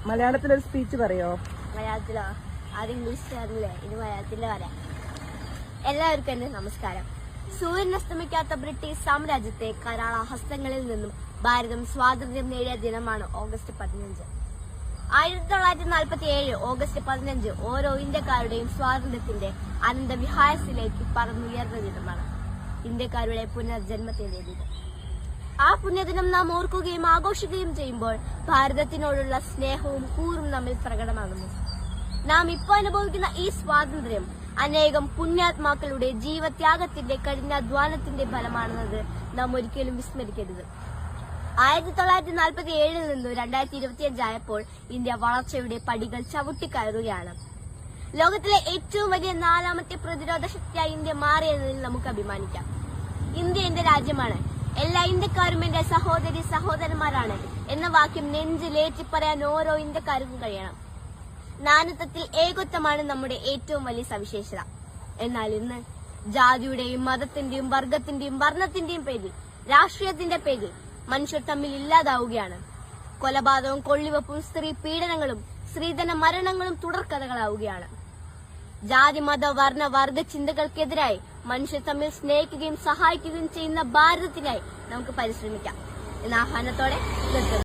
മലയാളത്തിലൊരു speech പറയോ? മലയാളത്തിലോ? അത് English അറിയില്ലേ, ഇനി മലയാളത്തില് പറയാം. എല്ലാവർക്കും എന്റെ നമസ്കാരം. സൂര്യൻ അസ്തമിക്കാത്ത ബ്രിട്ടീഷ് സാമ്രാജ്യത്തെ കരാള ഹസ്തങ്ങളിൽ നിന്നും ഭാരതം സ്വാതന്ത്ര്യം നേടിയ ദിനമാണ് ഓഗസ്റ്റ് 15. 1947 ഓഗസ്റ്റ് 15 ഓരോ ഇന്ത്യക്കാരുടെയും സ്വാതന്ത്ര്യത്തിന്റെ അനന്തവിഹായസിലേക്ക് പറന്നുയർന്ന ദിനമാണ്. ഇന്ത്യക്കാരുടെ പുനർജന്മത്തിന്റെ ദിനം. ആ പുണ്യദിനം നാം ഓർക്കുകയും ആഘോഷിക്കുകയും ചെയ്യുമ്പോൾ ഭാരതത്തിനോടുള്ള സ്നേഹവും കൂറും നമ്മിൽ പ്രകടമാകുന്നു. നാം ഇപ്പോൾ അനുഭവിക്കുന്ന ഈ സ്വാതന്ത്ര്യം അനേകം പുണ്യാത്മാക്കളുടെ ജീവത്യാഗത്തിന്റെ കഠിനാധ്വാനത്തിന്റെ ഫലമാണെന്നത് നാം ഒരിക്കലും വിസ്മരിക്കരുത്. 1947 നിന്നും 2025 ആയപ്പോൾ ഇന്ത്യ വളർച്ചയുടെ പടികൾ ചവിട്ടിക്കയറുകയാണ്. ലോകത്തിലെ ഏറ്റവും വലിയ 4ാമത്തെ പ്രതിരോധ ശക്തിയായി ഇന്ത്യ മാറിയതിൽ നമുക്ക് അഭിമാനിക്കാം. ഇന്ത്യ എന്റെ രാജ്യമാണ്, എല്ലാ ഇന്ത്യക്കാരും എന്റെ സഹോദരി സഹോദരന്മാരാണ് എന്ന വാക്യം നെഞ്ചിലേറ്റി പറയാൻ ഓരോ ഇന്ത്യക്കാർക്കും കഴിയണം. നാനാത്വത്തിൽ ഏകത്വമാണ് നമ്മുടെ ഏറ്റവും വലിയ സവിശേഷത. എന്നാൽ ഇന്ന് ജാതിയുടെയും മതത്തിന്റെയും വർഗത്തിന്റെയും വർണ്ണത്തിന്റെയും പേരിൽ, രാഷ്ട്രീയത്തിന്റെ പേരിൽ മനുഷ്യർ തമ്മിൽ ഇല്ലാതാവുകയാണ്. കൊലപാതകവും കൊള്ളിവെപ്പും സ്ത്രീ പീഡനങ്ങളും സ്ത്രീധന മരണങ്ങളും തുടർക്കഥകളാവുകയാണ്. ജാതി മത വർണ്ണ വർഗ ചിന്തകൾക്കെതിരായി മനുഷ്യർ തമ്മിൽ സ്നേഹിക്കുകയും സഹായിക്കുകയും ചെയ്യുന്ന ഭാരതത്തിനായി നമുക്ക് പരിശ്രമിക്കാം എന്ന ആഹ്വാനത്തോടെ നിർത്തുന്നു.